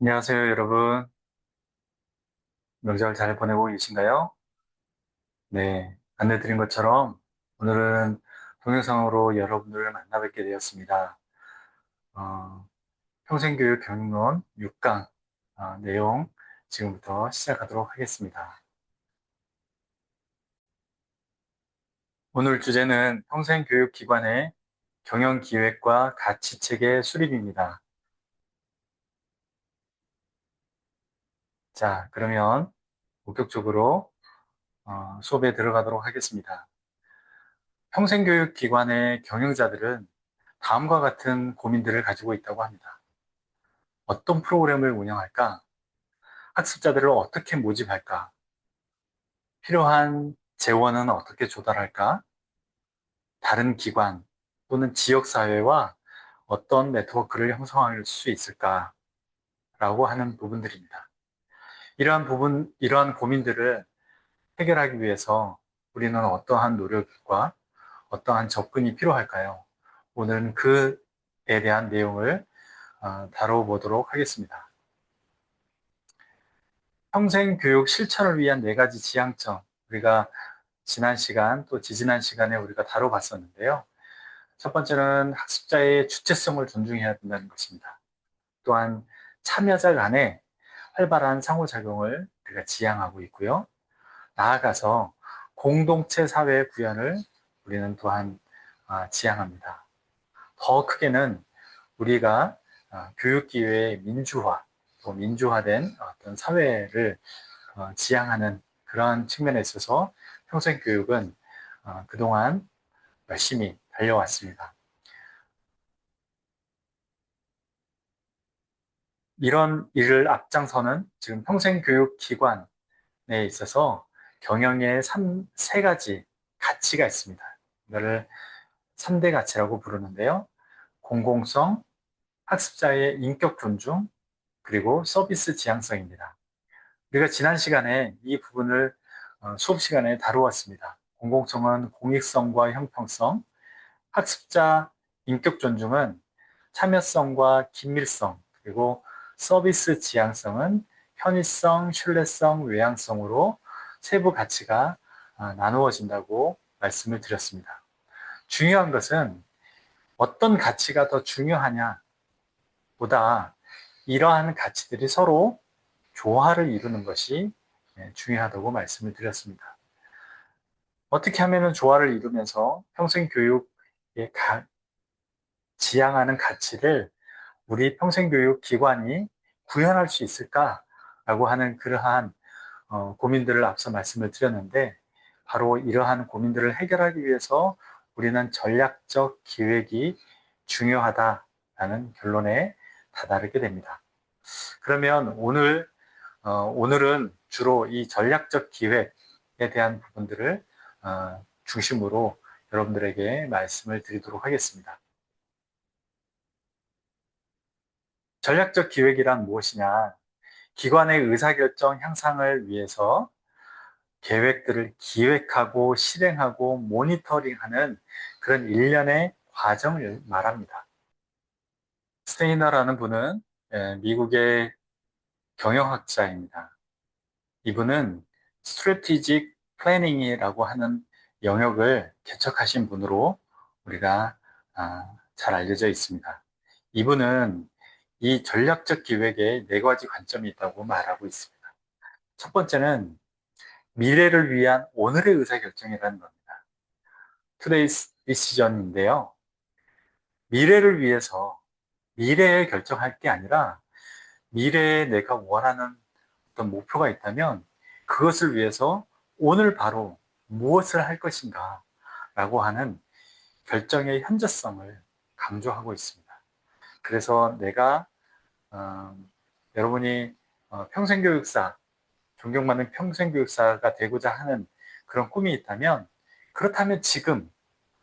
안녕하세요, 여러분. 명절 잘 보내고 계신가요? 네, 안내드린 것처럼 오늘은 동영상으로 여러분들을 만나 뵙게 되었습니다. 어, 평생교육 경영론 6강 내용 지금부터 시작하도록 하겠습니다. 오늘 주제는 평생교육기관의 경영기획과 가치체계 수립입니다. 자, 그러면 본격적으로 수업에 들어가도록 하겠습니다. 평생교육기관의 경영자들은 다음과 같은 고민들을 가지고 있다고 합니다. 어떤 프로그램을 운영할까? 학습자들을 어떻게 모집할까? 필요한 재원은 어떻게 조달할까? 다른 기관 또는 지역사회와 어떤 네트워크를 형성할 수 있을까? 라고 하는 부분들입니다. 이러한 고민들을 해결하기 위해서 우리는 어떠한 노력과 어떠한 접근이 필요할까요? 오늘은 그에 대한 내용을 다뤄보도록 하겠습니다. 평생교육 실천을 위한 네 가지 지향점, 우리가 지난 시간 또 지지난 시간에 우리가 다뤄봤었는데요. 첫 번째는 학습자의 주체성을 존중해야 된다는 것입니다. 또한 참여자 간의 활발한 상호작용을 우리가 지향하고 있고요. 나아가서 공동체 사회 구현을 우리는 또한 지향합니다. 더 크게는 우리가 교육기회의 민주화, 또 민주화된 어떤 사회를 지향하는 그러한 측면에 있어서 평생교육은 그동안 열심히 달려왔습니다. 이런 일을 앞장서는 지금 평생교육기관에 있어서 경영의 세 가지 가치가 있습니다. 이거를 3대 가치라고 부르는데요. 공공성, 학습자의 인격 존중, 그리고 서비스 지향성입니다. 우리가 지난 시간에 이 부분을 수업 시간에 다루었습니다. 공공성은 공익성과 형평성, 학습자 인격 존중은 참여성과 긴밀성, 그리고 서비스 지향성은 편의성, 신뢰성, 외향성으로 세부 가치가 나누어진다고 말씀을 드렸습니다. 중요한 것은 어떤 가치가 더 중요하냐 보다 이러한 가치들이 서로 조화를 이루는 것이 중요하다고 말씀을 드렸습니다. 어떻게 하면 조화를 이루면서 평생교육에 지향하는 가치를 우리 평생교육 기관이 구현할 수 있을까라고 하는 그러한 고민들을 앞서 말씀을 드렸는데 바로 이러한 고민들을 해결하기 위해서 우리는 전략적 기획이 중요하다라는 결론에 다다르게 됩니다. 그러면 오늘은 주로 이 전략적 기획에 대한 부분들을 중심으로 여러분들에게 말씀을 드리도록 하겠습니다. 전략적 기획이란 무엇이냐? 기관의 의사결정 향상을 위해서 계획들을 기획하고 실행하고 모니터링하는 그런 일련의 과정을 말합니다. 스테이너라는 분은 미국의 경영학자입니다. 이분은 스트래티직 플래닝이라고 하는 영역을 개척하신 분으로 우리가 잘 알려져 있습니다. 이분은 이 전략적 기획에 네 가지 관점이 있다고 말하고 있습니다. 첫 번째는 미래를 위한 오늘의 의사결정이라는 겁니다. Today's decision인데요. 미래를 위해서 미래에 결정할 게 아니라 미래에 내가 원하는 어떤 목표가 있다면 그것을 위해서 오늘 바로 무엇을 할 것인가 라고 하는 결정의 현재성을 강조하고 있습니다. 그래서 내가 어, 여러분이 평생교육사, 존경받는 평생교육사가 되고자 하는 그런 꿈이 있다면 그렇다면 지금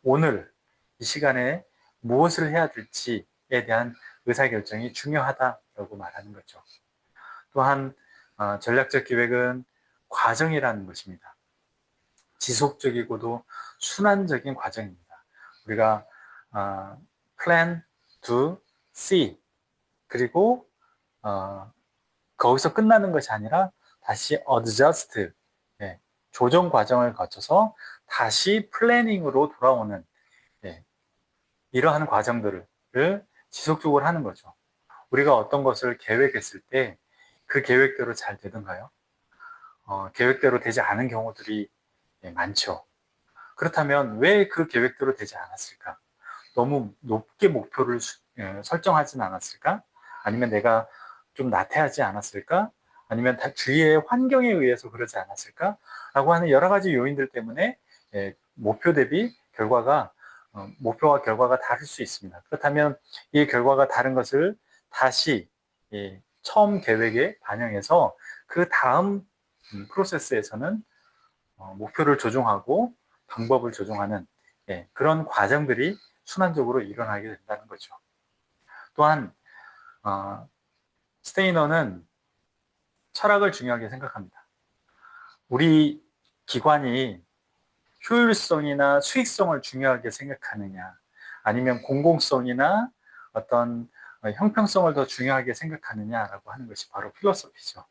오늘 이 시간에 무엇을 해야 될지에 대한 의사결정이 중요하다라고 말하는 거죠. 또한 전략적 기획은 과정이라는 것입니다. 지속적이고도 순환적인 과정입니다. 우리가 plan, do, see 그리고 거기서 끝나는 것이 아니라 다시 adjust, 예, 조정 과정을 거쳐서 다시 플래닝으로 돌아오는, 예, 이러한 과정들을 지속적으로 하는 거죠. 우리가 어떤 것을 계획했을 때 그 계획대로 잘 되던가요? 계획대로 되지 않은 경우들이, 예, 많죠. 그렇다면 왜 그 계획대로 되지 않았을까? 너무 높게 목표를 설정하진 않았을까? 아니면 내가 좀 나태하지 않았을까? 아니면 다 주위의 환경에 의해서 그러지 않았을까? 라고 하는 여러 가지 요인들 때문에, 예, 목표 대비 결과가, 목표와 결과가 다를 수 있습니다. 그렇다면 이 결과가 다른 것을 다시, 예, 처음 계획에 반영해서 그 다음 프로세스에서는 목표를 조정하고 방법을 조정하는, 예, 그런 과정들이 순환적으로 일어나게 된다는 거죠. 또한 스테이너는 철학을 중요하게 생각합니다. 우리 기관이 효율성이나 수익성을 중요하게 생각하느냐, 아니면 공공성이나 어떤 형평성을 더 중요하게 생각하느냐라고 하는 것이 바로 필로소피죠.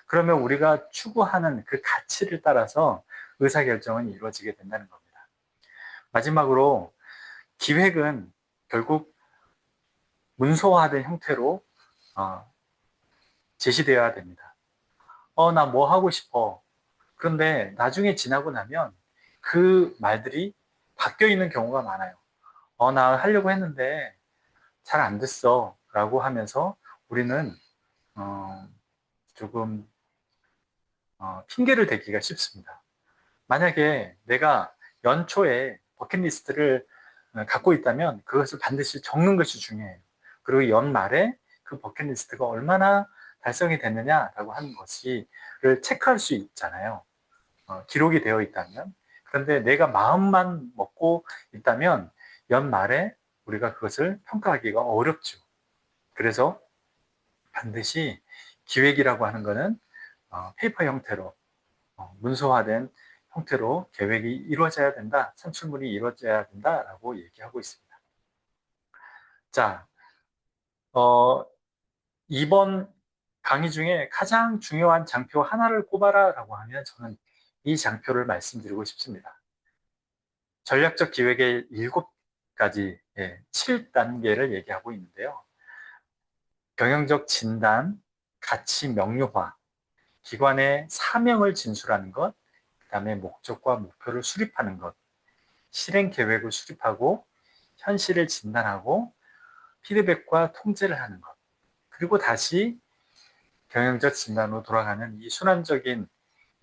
그러면 우리가 추구하는 그 가치를 따라서 의사결정은 이루어지게 된다는 겁니다. 마지막으로 기획은 결국 문서화된 형태로 제시되어야 됩니다. 나 뭐 하고 싶어. 그런데 나중에 지나고 나면 그 말들이 바뀌어 있는 경우가 많아요. 나 하려고 했는데 잘 안 됐어. 라고 하면서 우리는 조금 핑계를 대기가 쉽습니다. 만약에 내가 연초에 버킷리스트를 갖고 있다면 그것을 반드시 적는 것이 중요해요. 그리고 연말에 그 버킷리스트가 얼마나 달성이 됐느냐라고 하는 것을 체크할 수 있잖아요. 기록이 되어 있다면. 그런데 내가 마음만 먹고 있다면 연말에 우리가 그것을 평가하기가 어렵죠. 그래서 반드시 기획이라고 하는 것은 페이퍼 형태로, 문서화된 형태로 계획이 이루어져야 된다, 산출물이 이루어져야 된다라고 얘기하고 있습니다. 자, 어, 이번 강의 중에 가장 중요한 장표 하나를 꼽아라라고 하면 저는 이 장표를 말씀드리고 싶습니다. 전략적 기획의 7가지, 7단계를 얘기하고 있는데요. 경영적 진단, 가치 명료화, 기관의 사명을 진술하는 것, 그 다음에 목적과 목표를 수립하는 것, 실행 계획을 수립하고 현실을 진단하고 피드백과 통제를 하는 것, 그리고 다시 경영적 진단으로 돌아가는 이 순환적인,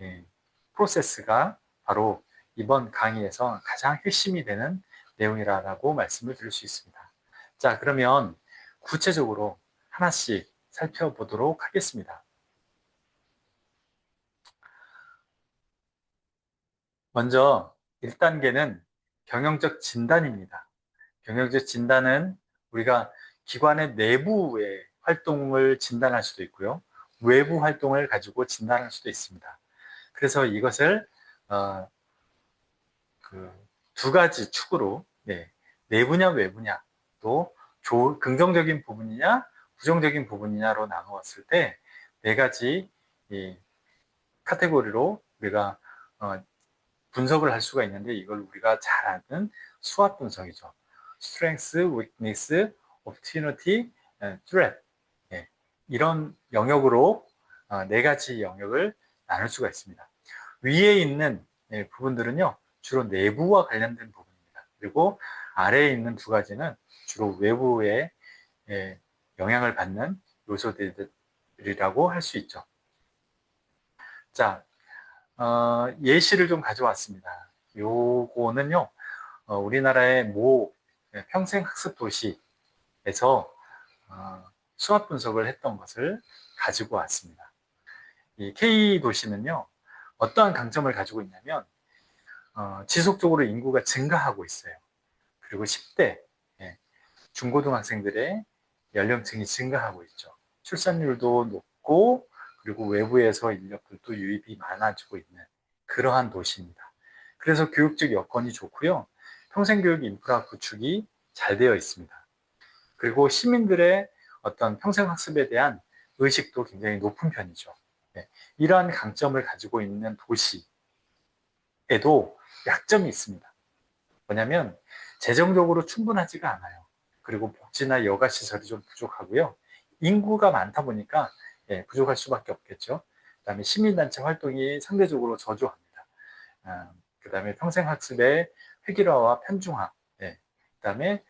예, 프로세스가 바로 이번 강의에서 가장 핵심이 되는 내용이라고 말씀을 드릴 수 있습니다. 자, 그러면 구체적으로 하나씩 살펴보도록 하겠습니다. 먼저 1단계는 경영적 진단입니다. 경영적 진단은 우리가 기관의 내부의 활동을 진단할 수도 있고요. 외부 활동을 가지고 진단할 수도 있습니다. 그래서 이것을 두 가지 축으로, 내부냐 외부냐, 또 긍정적인 부분이냐 부정적인 부분이냐로 나누었을 때 네 가지 카테고리로 우리가 분석을 할 수가 있는데, 이걸 우리가 잘 아는 수학 분석이죠. Strength, Weakness, Opportunity, Threat, 이런 영역으로 네 가지 영역을 나눌 수가 있습니다. 위에 있는 부분들은요, 주로 내부와 관련된 부분입니다. 그리고 아래에 있는 두 가지는 주로 외부에 영향을 받는 요소들이라고 할 수 있죠. 자, 예시를 좀 가져왔습니다. 요거는요, 우리나라의 모 평생학습 도시에서 수학 분석을 했던 것을 가지고 왔습니다. 이 K도시는요, 어떠한 강점을 가지고 있냐면, 지속적으로 인구가 증가하고 있어요. 그리고 10대, 중고등학생들의 연령층이 증가하고 있죠. 출산율도 높고, 그리고 외부에서 인력들도 유입이 많아지고 있는 그러한 도시입니다. 그래서 교육적 여건이 좋고요. 평생교육 인프라 구축이 잘 되어 있습니다. 그리고 시민들의 어떤 평생학습에 대한 의식도 굉장히 높은 편이죠. 네. 이러한 강점을 가지고 있는 도시에도 약점이 있습니다. 뭐냐면 재정적으로 충분하지가 않아요. 그리고 복지나 여가 시설이 좀 부족하고요. 인구가 많다 보니까 부족할 수밖에 없겠죠. 그다음에 시민단체 활동이 상대적으로 저조합니다. 그다음에 평생학습의 획일화와 편중화, 그다음에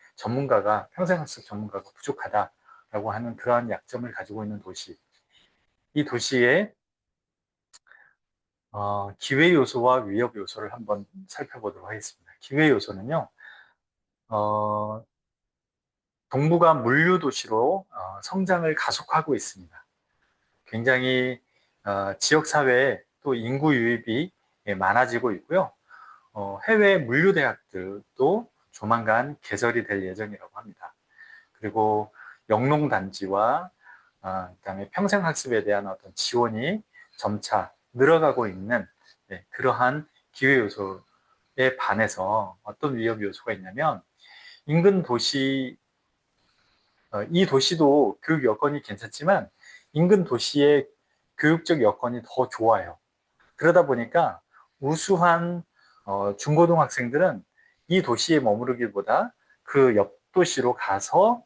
평생학습 전문가가 부족하다라고 하는 그러한 약점을 가지고 있는 도시. 이 도시의 기회 요소와 위협 요소를 한번 살펴보도록 하겠습니다. 기회 요소는요, 어, 동부가 물류 도시로 성장을 가속하고 있습니다. 굉장히 지역 사회에 또 인구 유입이 많아지고 있고요. 해외 물류 대학들도 조만간 개설이 될 예정이라고 합니다. 그리고 영농 단지와 그다음에 평생학습에 대한 어떤 지원이 점차 늘어가고 있는 그러한 기회 요소에 반해서 어떤 위협 요소가 있냐면 인근 도시 이 도시도 교육 여건이 괜찮지만 인근 도시의 교육적 여건이 더 좋아요. 그러다 보니까 우수한 중고등학생들은 이 도시에 머무르기보다 그 옆 도시로 가서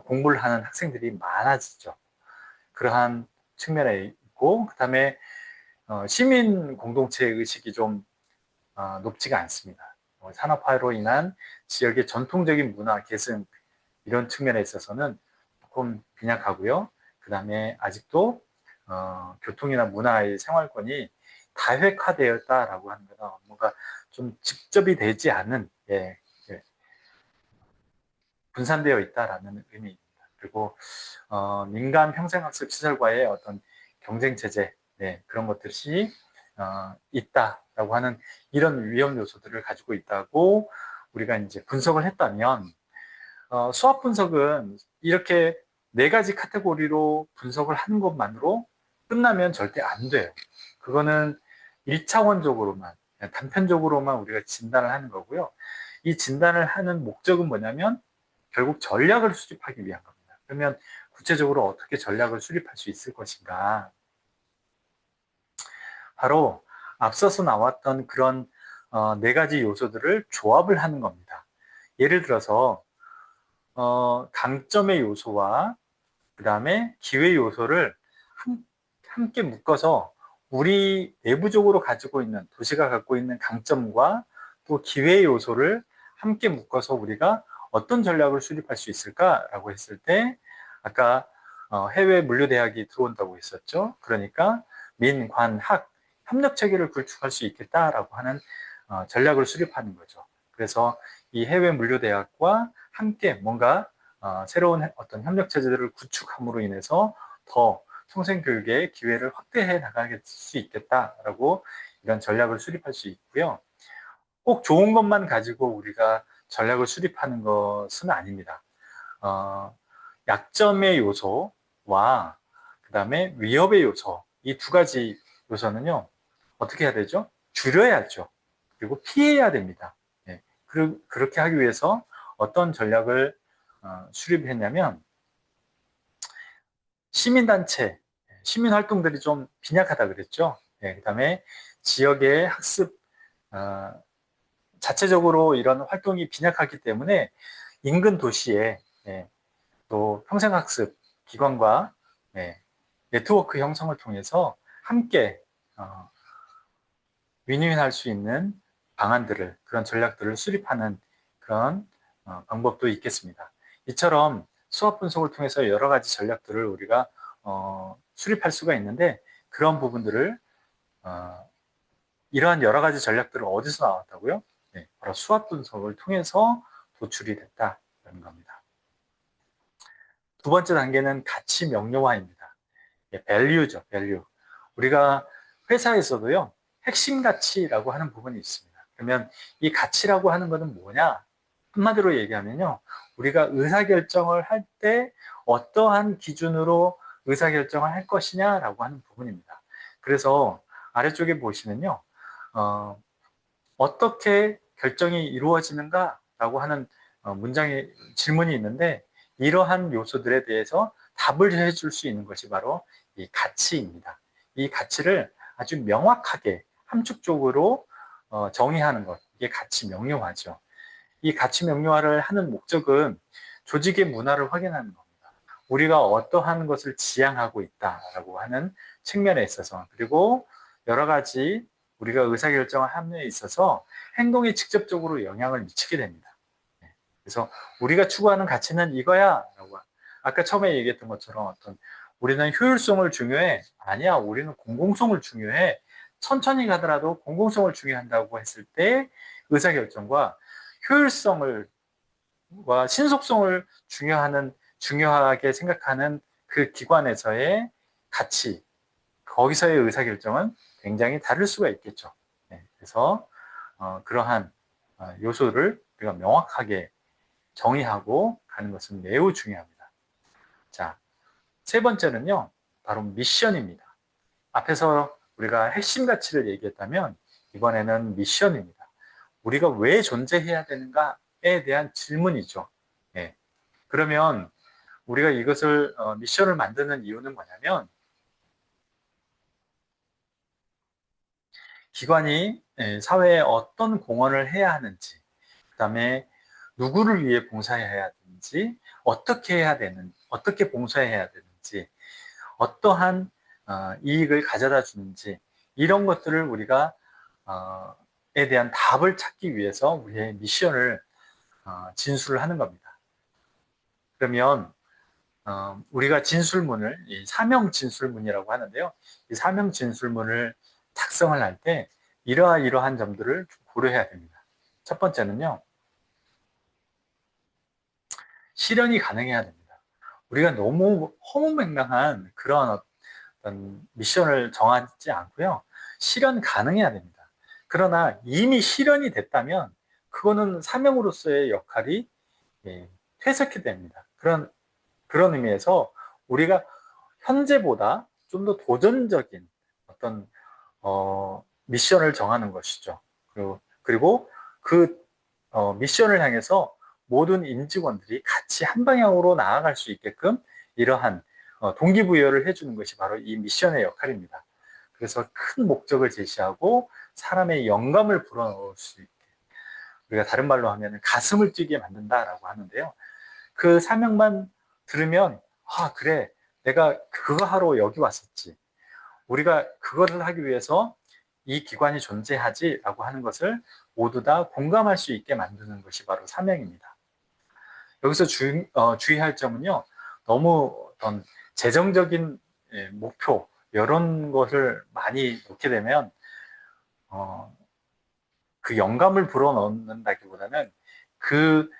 공부를 하는 학생들이 많아지죠. 그러한 측면에 있고, 그다음에 시민 공동체 의식이 좀 높지가 않습니다. 산업화로 인한 지역의 전통적인 문화 계승 이런 측면에 있어서는 조금 빈약하고요. 그다음에 아직도 교통이나 문화의 생활권이 다획화되었다라고 하는 거는 뭔가 좀 직접이 되지 않은 분산되어 있다라는 의미입니다. 그리고 민간 평생학습 시설과의 어떤 경쟁 체제 그런 것들이 있다라고 하는 이런 위험 요소들을 가지고 있다고 우리가 이제 분석을 했다면 수학 분석은 이렇게 네 가지 카테고리로 분석을 하는 것만으로 끝나면 절대 안 돼요. 그거는 1차원적으로만, 단편적으로만 우리가 진단을 하는 거고요. 이 진단을 하는 목적은 뭐냐면 결국 전략을 수립하기 위한 겁니다. 그러면 구체적으로 어떻게 전략을 수립할 수 있을 것인가? 바로 앞서서 나왔던 그런 네 가지 요소들을 조합을 하는 겁니다. 예를 들어서 강점의 요소와 그 다음에 기회 요소를 함께 묶어서 우리 내부적으로 가지고 있는 도시가 갖고 있는 강점과 또 기회 요소를 함께 묶어서 우리가 어떤 전략을 수립할 수 있을까라고 했을 때 아까 해외 물류대학이 들어온다고 했었죠. 그러니까 민, 관, 학 협력 체계를 구축할 수 있겠다라고 하는 전략을 수립하는 거죠. 그래서 이 해외 물류대학과 함께 뭔가 새로운 어떤 협력 체제들을 구축함으로 인해서 더 평생교육의 기회를 확대해 나갈 수 있겠다라고 이런 전략을 수립할 수 있고요. 꼭 좋은 것만 가지고 우리가 전략을 수립하는 것은 아닙니다. 약점의 요소와 그 다음에 위협의 요소 이 두 가지 요소는요 어떻게 해야 되죠? 줄여야죠. 그리고 피해야 됩니다. 그렇게 하기 위해서 어떤 전략을 수립했냐면 시민단체, 시민활동들이 좀 빈약하다 그랬죠. 그다음에 지역의 학습 자체적으로 이런 활동이 빈약하기 때문에 인근 도시에 또 평생학습 기관과 네트워크 형성을 통해서 함께 윈윈할 수 있는 방안들을 그런 전략들을 수립하는 그런 방법도 있겠습니다. 이처럼 수학 분석을 통해서 여러 가지 전략들을 우리가 수립할 수가 있는데 그런 부분들을 이러한 여러 가지 전략들은 어디서 나왔다고요? 바로 수학 분석을 통해서 도출이 됐다는 겁니다. 두 번째 단계는 가치 명료화입니다. value죠, value. 우리가 회사에서도요, 핵심 가치라고 하는 부분이 있습니다. 그러면 이 가치라고 하는 것은 뭐냐? 한마디로 얘기하면요, 우리가 의사결정을 할 때 어떠한 기준으로 의사결정을 할 것이냐라고 하는 부분입니다. 그래서 아래쪽에 보시면요, 어떻게 결정이 이루어지는가라고 하는 질문이 있는데 이러한 요소들에 대해서 답을 해줄 수 있는 것이 바로 이 가치입니다. 이 가치를 아주 명확하게 함축적으로 정의하는 것, 이게 가치 명료화죠. 이 가치 명료화를 하는 목적은 조직의 문화를 확인하는 겁니다. 우리가 어떠한 것을 지향하고 있다라고 하는 측면에 있어서, 그리고 여러 가지 우리가 의사결정을 함에 있어서 행동에 직접적으로 영향을 미치게 됩니다. 그래서 우리가 추구하는 가치는 이거야 라고, 아까 처음에 얘기했던 것처럼 우리는 효율성을 중요해, 아니야 우리는 공공성을 중요해, 천천히 가더라도 공공성을 중요한다고 했을 때 의사결정과 효율성을 과 신속성을 중요하게 생각하는 그 기관에서의 가치, 거기서의 의사결정은 굉장히 다를 수가 있겠죠. 네, 그래서 그러한 요소를 우리가 명확하게 정의하고 가는 것은 매우 중요합니다. 자, 세 번째는요, 바로 미션입니다. 앞에서 우리가 핵심 가치를 얘기했다면 이번에는 미션입니다. 우리가 왜 존재해야 되는가에 대한 질문이죠. 예. 그러면 우리가 이것을 미션을 만드는 이유는 뭐냐면, 기관이 사회에 어떤 공헌을 해야 하는지, 그다음에 누구를 위해 봉사해야 되는지, 어떻게 봉사해야 되는지, 어떠한 이익을 가져다 주는지, 이런 것들을 우리가 에 대한 답을 찾기 위해서 우리의 미션을 진술을 하는 겁니다. 그러면 우리가 진술문을 사명 진술문이라고 하는데요. 이 사명 진술문을 작성을 할 때 이러한 점들을 고려해야 됩니다. 첫 번째는요, 실현이 가능해야 됩니다. 우리가 너무 허무맹랑한 그런 어떤 미션을 정하지 않고요, 실현 가능해야 됩니다. 그러나 이미 실현이 됐다면 그거는 사명으로서의 역할이 퇴색이 됩니다. 그런 의미에서 우리가 현재보다 좀 더 도전적인 어떤 미션을 정하는 것이죠. 그리고 그 미션을 향해서 모든 임직원들이 같이 한 방향으로 나아갈 수 있게끔 이러한 동기부여를 해주는 것이 바로 이 미션의 역할입니다. 그래서 큰 목적을 제시하고 사람의 영감을 불어넣을 수 있게, 우리가 다른 말로 하면 가슴을 뛰게 만든다라고 하는데요. 그 사명만 들으면, 아, 그래, 내가 그거 하러 여기 왔었지, 우리가 그것을 하기 위해서 이 기관이 존재하지라고 하는 것을 모두 다 공감할 수 있게 만드는 것이 바로 사명입니다. 여기서 주의할 점은요, 너무 어떤 재정적인 목표 이런 것을 많이 놓게 되면 그 영감을 불어넣는다기보다는 그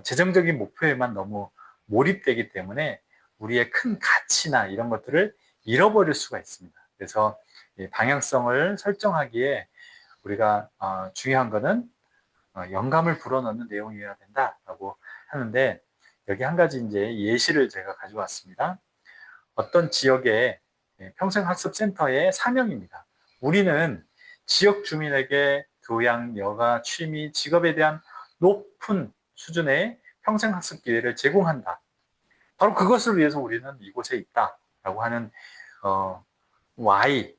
재정적인 목표에만 너무 몰입되기 때문에 우리의 큰 가치나 이런 것들을 잃어버릴 수가 있습니다. 그래서 방향성을 설정하기에 우리가 중요한 것은 영감을 불어넣는 내용이어야 된다라고 하는데, 여기 한 가지 이제 예시를 제가 가져왔습니다. 어떤 지역의 평생학습센터의 사명입니다. 우리는 지역 주민에게 교양, 여가, 취미, 직업에 대한 높은 수준의 평생학습 기회를 제공한다. 바로 그것을 위해서 우리는 이곳에 있다라고 하는 Y에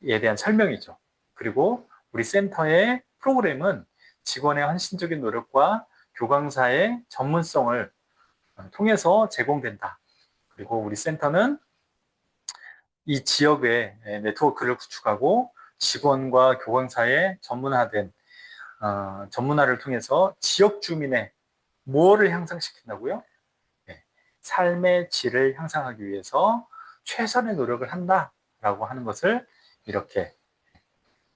대한 설명이죠. 그리고 우리 센터의 프로그램은 직원의 헌신적인 노력과 교강사의 전문성을 통해서 제공된다. 그리고 우리 센터는 이 지역의 네트워크를 구축하고 직원과 교강사의 전문화를 통해서 지역 주민의 뭐를 향상시킨다고요? 네, 삶의 질을 향상하기 위해서 최선의 노력을 한다라고 하는 것을 이렇게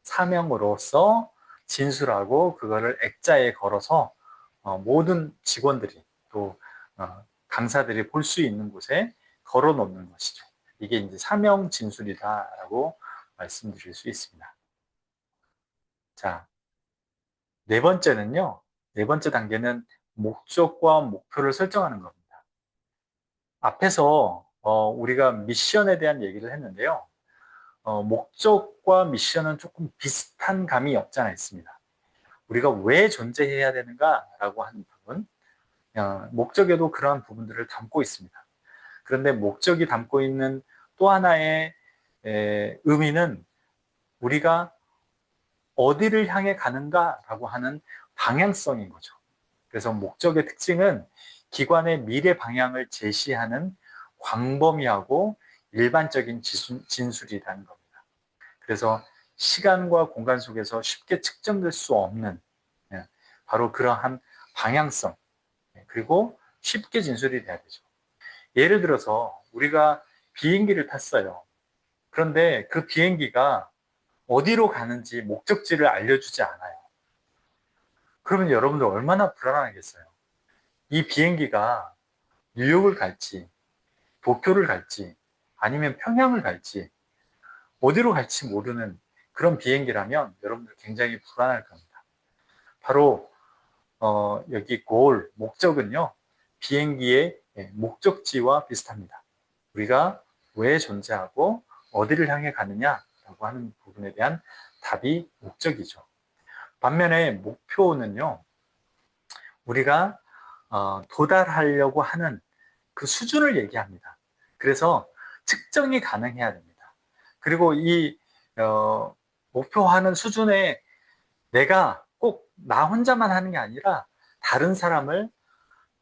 사명으로서 진술하고 그거를 액자에 걸어서 모든 직원들이 또 강사들이 볼 수 있는 곳에 걸어 놓는 것이죠. 이게 이제 사명 진술이다라고 말씀드릴 수 있습니다. 자, 네 번째는요. 네 번째 단계는 목적과 목표를 설정하는 겁니다. 앞에서 우리가 미션에 대한 얘기를 했는데요. 목적과 미션은 조금 비슷한 감이 없지 않아 있습니다. 우리가 왜 존재해야 되는가라고 하는 부분, 목적에도 그러한 부분들을 담고 있습니다. 그런데 목적이 담고 있는 또 하나의 의미는 우리가 어디를 향해 가는가라고 하는 방향성인 거죠. 그래서 목적의 특징은 기관의 미래 방향을 제시하는 광범위하고 일반적인 진술이라는 겁니다. 그래서 시간과 공간 속에서 쉽게 측정될 수 없는 바로 그러한 방향성, 그리고 쉽게 진술이 돼야 되죠. 예를 들어서 우리가 비행기를 탔어요. 그런데 그 비행기가 어디로 가는지 목적지를 알려주지 않아요. 그러면 여러분들 얼마나 불안하겠어요. 이 비행기가 뉴욕을 갈지, 도쿄를 갈지, 아니면 평양을 갈지, 어디로 갈지 모르는 그런 비행기라면 여러분들 굉장히 불안할 겁니다. 바로 여기 목적은요, 비행기의 목적지와 비슷합니다. 우리가 왜 존재하고 어디를 향해 가느냐라고 하는 부분에 대한 답이 목적이죠. 반면에 목표는요, 우리가 도달하려고 하는 그 수준을 얘기합니다. 그래서 측정이 가능해야 됩니다. 그리고 이 목표하는 수준에 내가 꼭 나 혼자만 하는 게 아니라 다른 사람과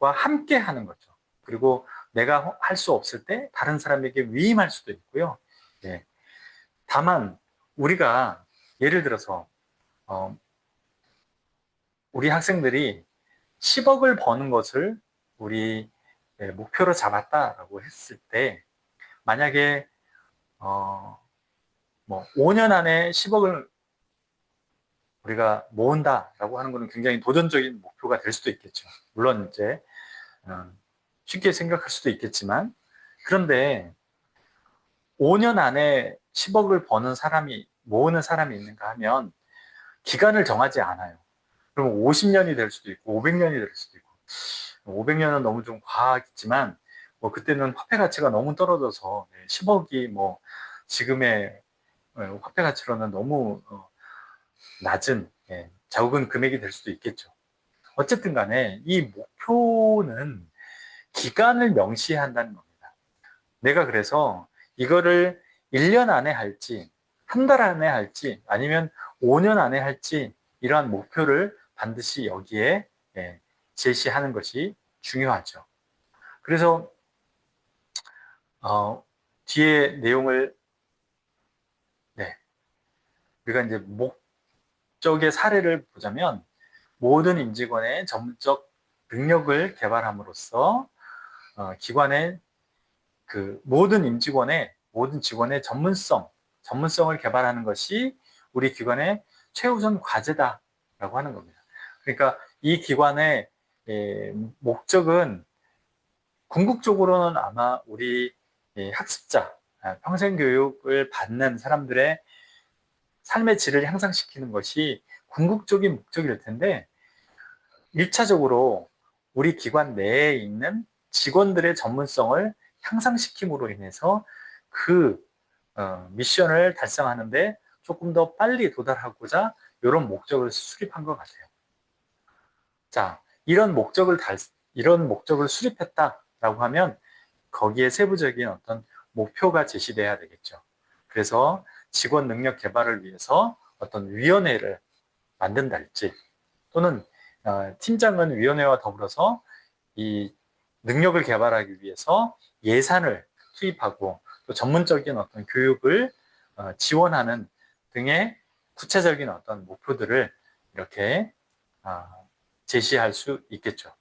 함께 하는 거죠. 그리고 내가 할 수 없을 때 다른 사람에게 위임할 수도 있고요. 예. 다만 우리가 예를 들어서 우리 학생들이 10억을 버는 것을 우리 목표로 잡았다라고 했을 때 만약에 뭐 5년 안에 10억을 우리가 모은다라고 하는 것은 굉장히 도전적인 목표가 될 수도 있겠죠. 물론 이제 쉽게 생각할 수도 있겠지만, 그런데 5년 안에 10억을 모으는 사람이 있는가 하면 기간을 정하지 않아요. 그럼 50년이 될 수도 있고 500년이 될 수도 있고, 500년은 너무 좀 과하겠지만 뭐 그때는 화폐 가치가 너무 떨어져서 10억이 뭐 지금의 화폐 가치로는 너무 낮은 적은 금액이 될 수도 있겠죠. 어쨌든 간에 이 목표는 기간을 명시한다는 겁니다. 내가 그래서 이거를 1년 안에 할지, 한 달 안에 할지, 아니면 5년 안에 할지, 이러한 목표를 반드시 여기에 제시하는 것이 중요하죠. 그래서 뒤에 내용을 우리가 이제 목적의 사례를 보자면 모든 임직원의 전문적 능력을 개발함으로써 기관의 모든 직원의 전문성을 개발하는 것이 우리 기관의 최우선 과제다라고 하는 겁니다. 그러니까 이 기관의 목적은 궁극적으로는 아마 우리 학습자, 평생 교육을 받는 사람들의 삶의 질을 향상시키는 것이 궁극적인 목적일 텐데 1차적으로 우리 기관 내에 있는 직원들의 전문성을 향상시킴으로 인해서 그 미션을 달성하는데 조금 더 빨리 도달하고자 이런 목적을 수립한 것 같아요. 자, 이런 목적을 수립했다라고 하면 거기에 세부적인 어떤 목표가 제시돼야 되겠죠. 그래서 직원 능력 개발을 위해서 어떤 위원회를 만든달지, 또는 팀장은 위원회와 더불어서 이 능력을 개발하기 위해서 예산을 투입하고 또 전문적인 어떤 교육을 지원하는 등의 구체적인 어떤 목표들을 이렇게 제시할 수 있겠죠.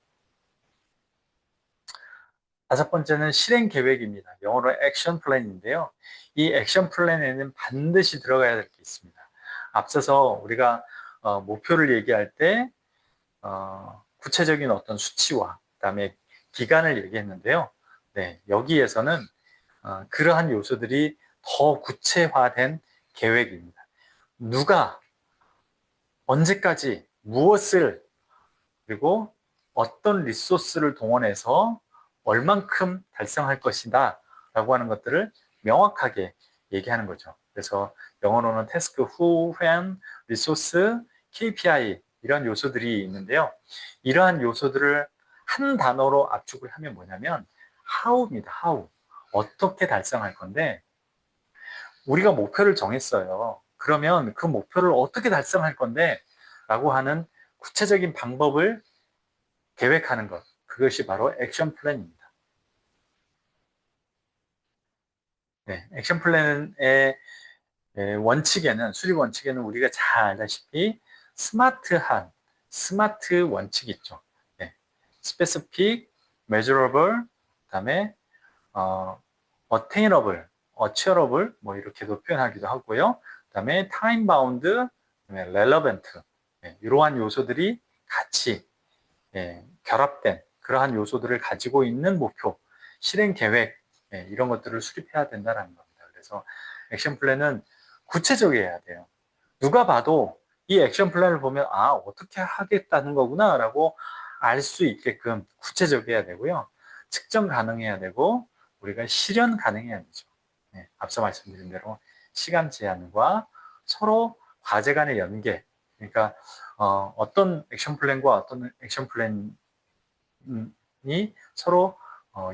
5번째는 실행 계획입니다. 영어로 액션 플랜인데요. 이 액션 플랜에는 반드시 들어가야 될 게 있습니다. 앞서서 우리가 목표를 얘기할 때 구체적인 어떤 수치와 그다음에 기간을 얘기했는데요. 네, 여기에서는 그러한 요소들이 더 구체화된 계획입니다. 누가 언제까지 무엇을, 그리고 어떤 리소스를 동원해서 얼만큼 달성할 것이다 라고 하는 것들을 명확하게 얘기하는 거죠. 그래서 영어로는 task, who, when, resource, KPI 이런 요소들이 있는데요. 이러한 요소들을 한 단어로 압축을 하면 뭐냐면 how입니다. how. 어떻게 달성할 건데 우리가 목표를 정했어요. 그러면 그 목표를 어떻게 달성할 건데 라고 하는 구체적인 방법을 계획하는 것. 그것이 바로 액션 플랜입니다. 네, 액션 플랜의 원칙에는, 수립 원칙에는 우리가 잘 알다시피 스마트한, 스마트 원칙이 있죠. 네, specific, measurable, 그다음에 attainable, achievable 뭐 이렇게도 표현하기도 하고요. 그다음에 time bound, 그다음에 relevant 이러한 요소들이 같이 결합된 그러한 요소들을 가지고 있는 목표, 실행 계획 이런 것들을 수립해야 된다는 겁니다. 그래서 액션 플랜은 구체적이어야 돼요. 누가 봐도 이 액션 플랜을 보면 아 어떻게 하겠다는 거구나 라고 알 수 있게끔 구체적이어야 되고요. 측정 가능해야 되고 우리가 실현 가능해야 되죠. 앞서 말씀드린 대로 시간 제한과 서로 과제 간의 연계 그러니까 어떤 액션 플랜과 어떤 액션 플랜이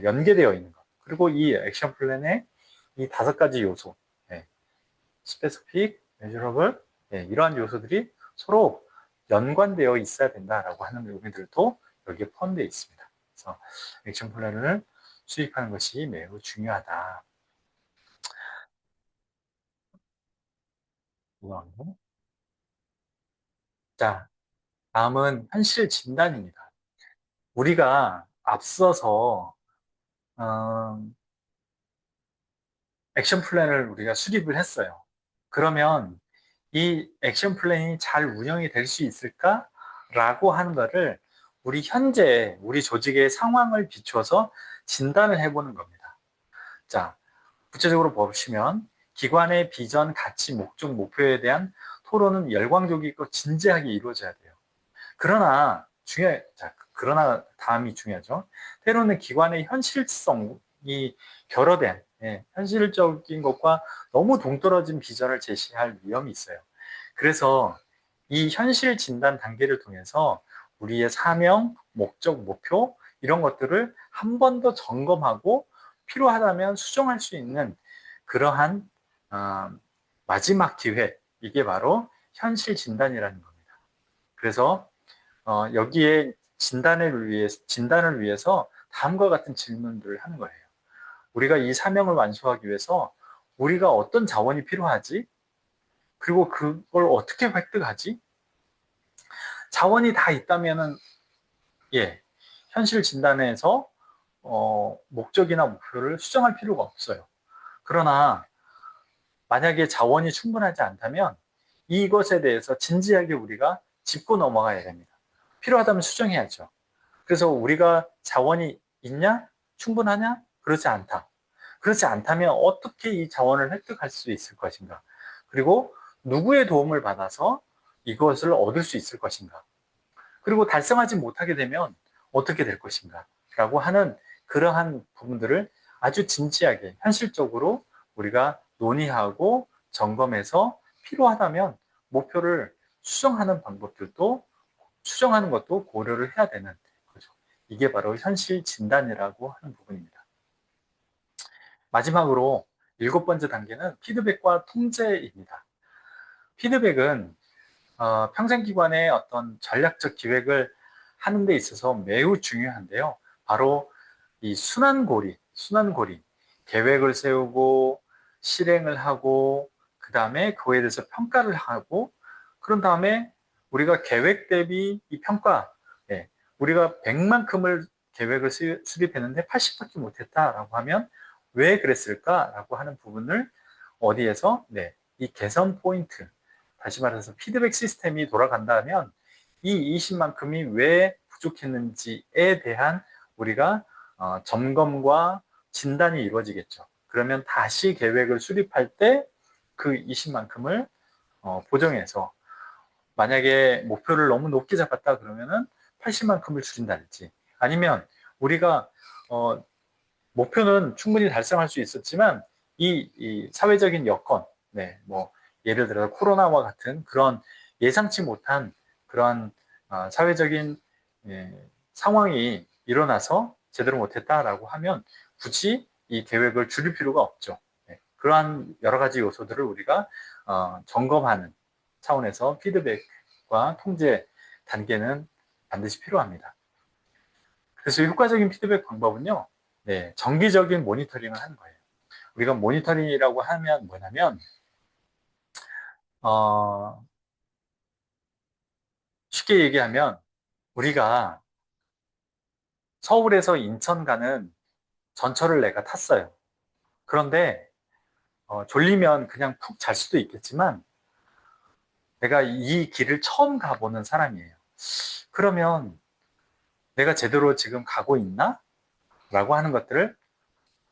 연계되어 있는 것 그리고 이 액션 플랜의 이 5가지 요소 스페시픽, 메저러블 이러한 요소들이 서로 연관되어 있어야 된다라고 하는 의미들도 여기에 포함되어 있습니다. 그래서 액션 플랜을 수립하는 것이 매우 중요하다. 자, 다음은 현실 진단입니다. 우리가 앞서서 액션 플랜을 우리가 수립을 했어요. 그러면 이 액션 플랜이 잘 운영이 될 수 있을까라고 하는 거를 우리 현재 우리 조직의 상황을 비춰서 진단을 해보는 겁니다. 자, 구체적으로 보시면 기관의 비전, 가치, 목적, 목표에 대한 토론은 열광적이고 진지하게 이루어져야 돼요. 그러나 다음이 중요하죠. 때로는 기관의 현실성이 결여된 현실적인 것과 너무 동떨어진 비전을 제시할 위험이 있어요. 그래서 이 현실 진단 단계를 통해서 우리의 사명, 목적, 목표 이런 것들을 한 번 더 점검하고 필요하다면 수정할 수 있는 그러한 마지막 기회 이게 바로 현실 진단이라는 겁니다. 그래서 여기에 진단을 위해서 다음과 같은 질문들을 하는 거예요. 우리가 이 사명을 완수하기 위해서 우리가 어떤 자원이 필요하지? 그리고 그걸 어떻게 획득하지? 자원이 다 있다면은 현실 진단에서 목적이나 목표를 수정할 필요가 없어요. 그러나 만약에 자원이 충분하지 않다면 이것에 대해서 진지하게 우리가 짚고 넘어가야 됩니다. 필요하다면 수정해야죠. 그래서 우리가 자원이 있냐? 충분하냐? 그렇지 않다. 그렇지 않다면 어떻게 이 자원을 획득할 수 있을 것인가? 그리고 누구의 도움을 받아서 이것을 얻을 수 있을 것인가? 그리고 달성하지 못하게 되면 어떻게 될 것인가? 라고 하는 그러한 부분들을 아주 진지하게 현실적으로 우리가 논의하고 점검해서 필요하다면 목표를 수정하는 것도 고려를 해야 되는 거죠. 이게 바로 현실 진단이라고 하는 부분입니다. 마지막으로 7번째 단계는 피드백과 통제입니다. 피드백은 평생기관의 어떤 전략적 기획을 하는 데 있어서 매우 중요한데요. 바로 이 순환고리, 계획을 세우고 실행을 하고 그 다음에 그거에 대해서 평가를 하고 그런 다음에 우리가 계획 대비 이 평가, 우리가 100만큼을 계획을 수립했는데 80밖에 못했다라고 하면 왜 그랬을까라고 하는 부분을 어디에서 이 개선 포인트, 다시 말해서 피드백 시스템이 돌아간다면 이 20만큼이 왜 부족했는지에 대한 우리가 점검과 진단이 이루어지겠죠. 그러면 다시 계획을 수립할 때 그 20만큼을 보정해서 만약에 목표를 너무 높게 잡았다 그러면은 80만큼을 줄인다든지 아니면 우리가 목표는 충분히 달성할 수 있었지만 이 사회적인 여건, 뭐 예를 들어 코로나와 같은 그런 예상치 못한 그런 사회적인 상황이 일어나서 제대로 못했다라고 하면 굳이 이 계획을 줄일 필요가 없죠. 네, 그러한 여러 가지 요소들을 우리가 점검하는 차원에서 피드백과 통제 단계는 반드시 필요합니다. 그래서 효과적인 피드백 방법은요, 네, 정기적인 모니터링을 하는 거예요. 우리가 모니터링이라고 하면 뭐냐면, 어, 쉽게 얘기하면 우리가 서울에서 인천 가는 전철을 내가 탔어요. 그런데 졸리면 그냥 푹 잘 수도 있겠지만 내가 이 길을 처음 가보는 사람이에요. 그러면 내가 제대로 지금 가고 있나? 라고 하는 것들을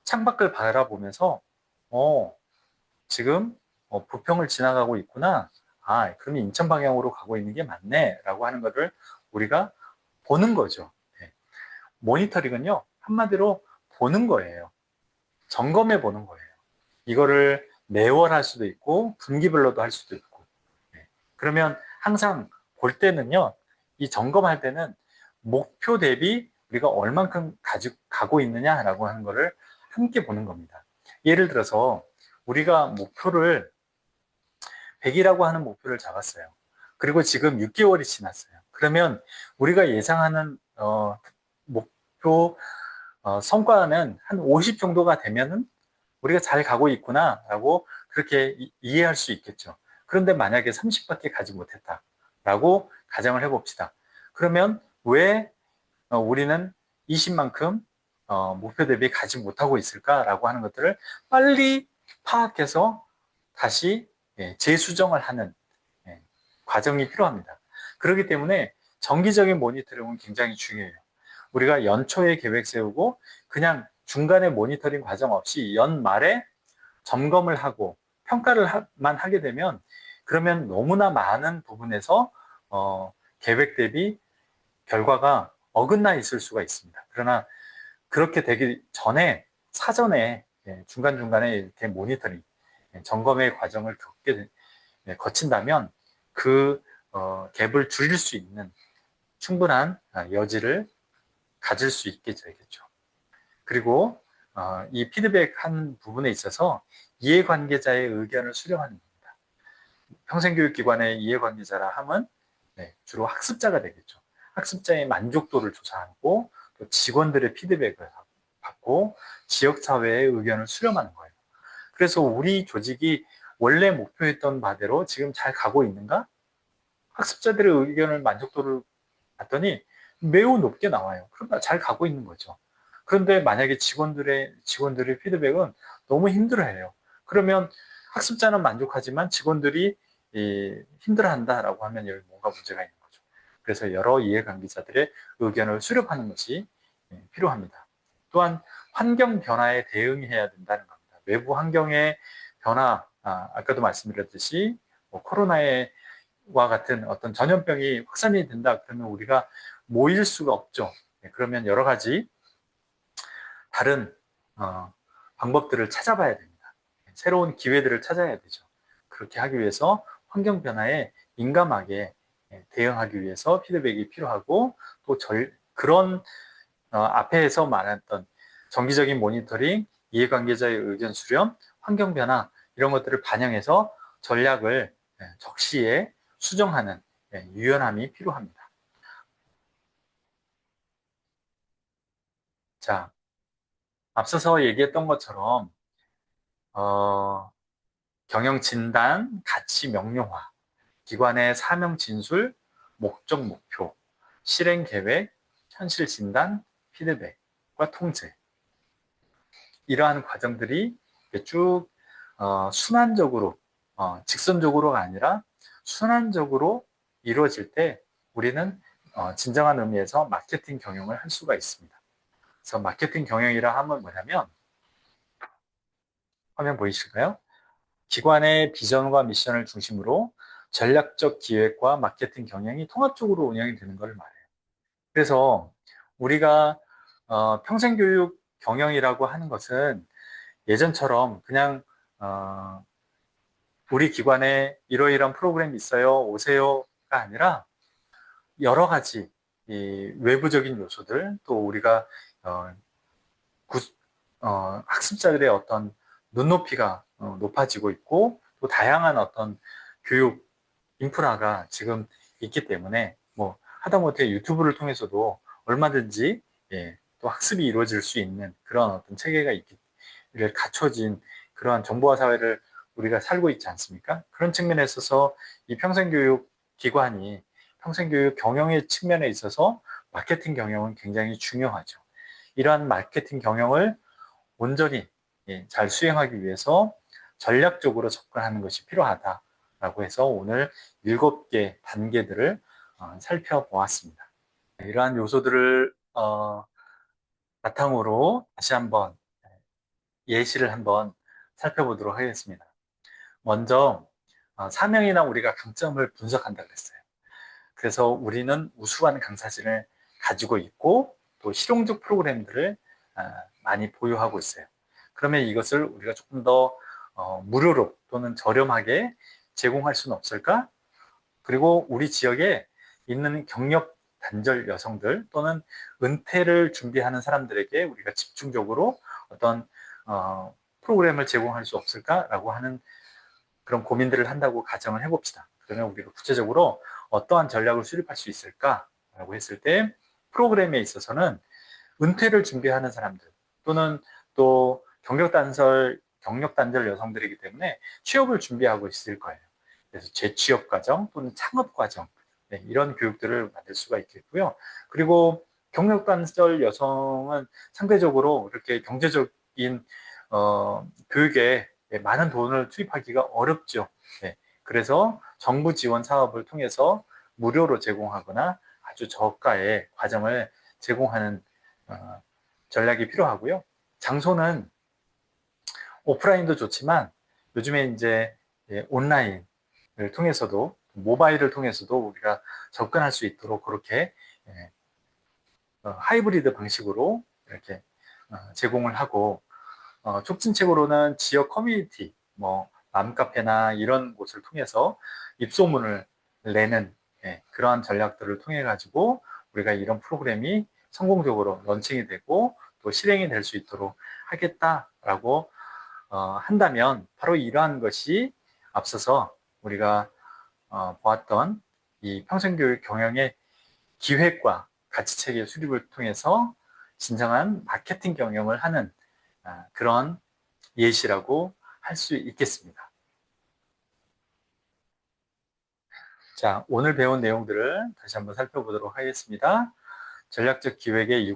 창밖을 바라보면서 지금 부평을 지나가고 있구나. 아, 그러면 인천 방향으로 가고 있는 게 맞네. 라고 하는 것을 우리가 보는 거죠. 네. 모니터링은요, 한마디로 보는 거예요. 점검해 보는 거예요. 이거를 매월 할 수도 있고, 분기별로도 할 수도 있고. 네. 그러면 항상 볼 때는요, 이 점검할 때는 목표 대비 우리가 얼만큼 가고 있느냐라고 하는 거를 함께 보는 겁니다. 예를 들어서 우리가 목표를 100이라고 하는 목표를 잡았어요. 그리고 지금 6개월이 지났어요. 그러면 우리가 예상하는 목표 성과는 한 50 정도가 되면은 우리가 잘 가고 있구나라고 그렇게 이해할 수 있겠죠. 그런데 만약에 30밖에 가지 못했다라고 가정을 해봅시다. 그러면 왜 우리는 20만큼 목표 대비 가지 못하고 있을까라고 하는 것들을 빨리 파악해서 다시 재수정을 하는 과정이 필요합니다. 그렇기 때문에 정기적인 모니터링은 굉장히 중요해요. 우리가 연초에 계획 세우고 그냥 중간에 모니터링 과정 없이 연말에 점검을 하고 평가를만 하게 되면 그러면 너무나 많은 부분에서 계획 대비 결과가 어긋나 있을 수가 있습니다. 그러나 그렇게 되기 전에 사전에 중간중간에 이렇게 모니터링, 점검의 과정을 거친다면 그 갭을 줄일 수 있는 충분한 여지를 가질 수 있게 되겠죠. 그리고 이 피드백한 부분에 있어서 이해관계자의 의견을 수렴하는 겁니다. 평생교육기관의 이해관계자라 함은 주로 학습자가 되겠죠. 학습자의 만족도를 조사하고 또 직원들의 피드백을 받고 지역사회의 의견을 수렴하는 거예요. 그래서 우리 조직이 원래 목표했던 바대로 지금 잘 가고 있는가? 학습자들의 의견을 만족도를 봤더니 매우 높게 나와요. 그러니까 잘 가고 있는 거죠. 그런데 만약에 직원들의 피드백은 너무 힘들어해요. 그러면 학습자는 만족하지만 직원들이 힘들어한다라고 하면 여기 뭔가 문제가 있는 거죠. 그래서 여러 이해관계자들의 의견을 수렴하는 것이 필요합니다. 또한 환경 변화에 대응해야 된다는 겁니다. 외부 환경의 변화, 아까도 말씀드렸듯이 코로나와 같은 어떤 전염병이 확산이 된다 그러면 우리가 모일 수가 없죠. 그러면 여러 가지 다른 방법들을 찾아봐야 됩니다. 새로운 기회들을 찾아야 되죠. 그렇게 하기 위해서 환경 변화에 민감하게 대응하기 위해서 피드백이 필요하고 또 그런 앞에서 말했던 정기적인 모니터링, 이해관계자의 의견 수렴, 환경 변화 이런 것들을 반영해서 전략을 적시에 수정하는 유연함이 필요합니다. 자, 앞서서 얘기했던 것처럼 경영 진단, 가치 명료화, 기관의 사명 진술, 목적 목표, 실행 계획, 현실 진단, 피드백과 통제 이러한 과정들이 쭉 순환적으로 직선적으로가 아니라 순환적으로 이루어질 때 우리는 진정한 의미에서 마케팅 경영을 할 수가 있습니다. 그래서 마케팅 경영이라 하면 뭐냐면 화면 보이실까요? 기관의 비전과 미션을 중심으로 전략적 기획과 마케팅 경영이 통합적으로 운영이 되는 걸 말해요. 그래서 우리가 평생교육 경영이라고 하는 것은 예전처럼 그냥 우리 기관에 이러이러한 프로그램이 있어요. 오세요가 아니라 여러 가지 이 외부적인 요소들, 또 우리가 어, 구, 학습자들의 어떤 눈높이가 높아지고 있고, 또 다양한 어떤 교육 인프라가 지금 있기 때문에 뭐 하다못해 유튜브를 통해서도 얼마든지 예, 또 학습이 이루어질 수 있는 그런 어떤 체계가 있기를 갖춰진 그러한 정보화 사회를 우리가 살고 있지 않습니까? 그런 측면에 있어서 이 평생교육 기관이 평생교육 경영의 측면에 있어서 마케팅 경영은 굉장히 중요하죠. 이러한 마케팅 경영을 온전히 예, 잘 수행하기 위해서 전략적으로 접근하는 것이 필요하다라고 해서 오늘 7개 단계들을 살펴보았습니다. 이러한 요소들을 바탕으로 다시 한번 예시를 한번 살펴보도록 하겠습니다. 먼저 사명이나 우리가 강점을 분석한다 그랬어요. 그래서 우리는 우수한 강사진을 가지고 있고 또 실용적 프로그램들을 많이 보유하고 있어요. 그러면 이것을 우리가 조금 더 무료로 또는 저렴하게 제공할 수는 없을까? 그리고 우리 지역에 있는 경력 단절 여성들 또는 은퇴를 준비하는 사람들에게 우리가 집중적으로 어떤 프로그램을 제공할 수 없을까라고 하는 그런 고민들을 한다고 가정을 해봅시다. 그러면 우리가 구체적으로 어떠한 전략을 수립할 수 있을까라고 했을 때 프로그램에 있어서는 은퇴를 준비하는 사람들 또는 또 경력 단절 여성들이기 때문에 취업을 준비하고 있을 거예요. 그래서 재취업 과정 또는 창업 과정 네, 이런 교육들을 만들 수가 있겠고요. 그리고 경력 단절 여성은 상대적으로 이렇게 경제적인 교육에 많은 돈을 투입하기가 어렵죠. 네, 그래서 정부 지원 사업을 통해서 무료로 제공하거나 아주 저가의 과정을 제공하는 전략이 필요하고요. 장소는 오프라인도 좋지만 요즘에 이제 온라인을 통해서도 모바일을 통해서도 우리가 접근할 수 있도록 그렇게 하이브리드 방식으로 이렇게 제공을 하고 촉진책으로는 지역 커뮤니티, 뭐 맘카페나 이런 곳을 통해서 입소문을 내는 그러한 전략들을 통해 가지고 우리가 이런 프로그램이 성공적으로 런칭이 되고 또 실행이 될 수 있도록 하겠다라고 한다면 바로 이러한 것이 앞서서 우리가 보았던 이 평생교육 경영의 기획과 가치체계 수립을 통해서 진정한 마케팅 경영을 하는 그런 예시라고 할 수 있겠습니다. 자, 오늘 배운 내용들을 다시 한번 살펴보도록 하겠습니다. 전략적 기획의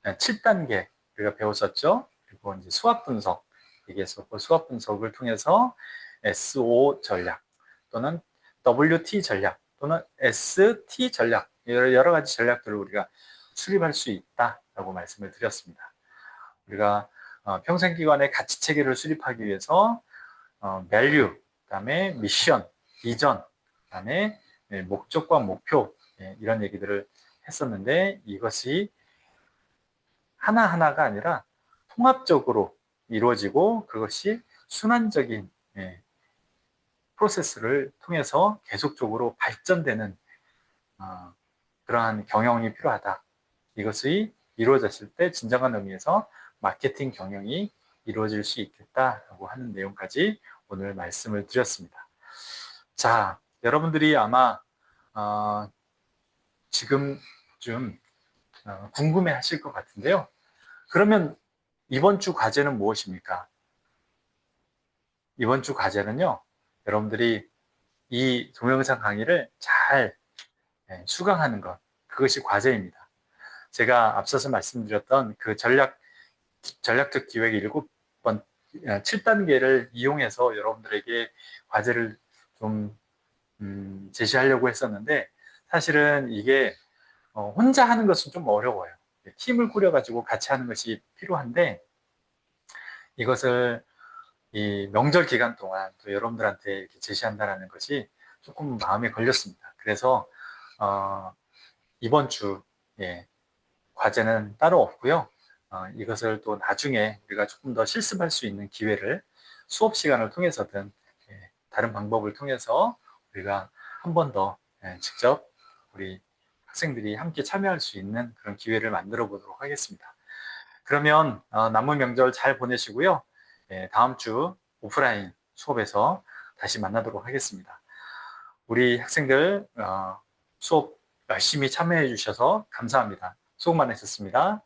7단계 우리가 배웠었죠. 그리고 이제 수합 분석 얘기했었고 수합 분석을 통해서 SO 전략 또는 WT 전략 또는 ST 전략 여러 가지 전략들을 우리가 수립할 수 있다라고 말씀을 드렸습니다. 우리가 평생기관의 가치 체계를 수립하기 위해서 밸류, 그다음에 미션, 비전, 그다음에 목적과 목표 이런 얘기들을 했었는데 이것이 하나하나가 아니라 통합적으로 이루어지고 그것이 순환적인 프로세스를 통해서 계속적으로 발전되는 그러한 경영이 필요하다. 이것이 이루어졌을 때 진정한 의미에서 마케팅 경영이 이루어질 수 있겠다라고 하는 내용까지 오늘 말씀을 드렸습니다. 자, 여러분들이 아마 지금쯤 궁금해 하실 것 같은데요. 그러면 이번 주 과제는 무엇입니까? 이번 주 과제는요, 여러분들이 이 동영상 강의를 잘 수강하는 것, 그것이 과제입니다. 제가 앞서서 말씀드렸던 그 전략적 기획 7단계를 이용해서 여러분들에게 과제를 좀 제시하려고 했었는데 사실은 이게 혼자 하는 것은 좀 어려워요. 팀을 꾸려가지고 같이 하는 것이 필요한데 이것을 이 명절 기간 동안 또 여러분들한테 이렇게 제시한다는 것이 조금 마음에 걸렸습니다. 그래서 이번 주 과제는 따로 없고요. 이것을 또 나중에 우리가 조금 더 실습할 수 있는 기회를 수업 시간을 통해서든 다른 방법을 통해서 우리가 한 번 더 직접 우리 학생들이 함께 참여할 수 있는 그런 기회를 만들어 보도록 하겠습니다. 그러면 남은 명절 잘 보내시고요. 예, 다음 주 오프라인 수업에서 다시 만나도록 하겠습니다. 우리 학생들 수업 열심히 참여해 주셔서 감사합니다. 수고 많으셨습니다.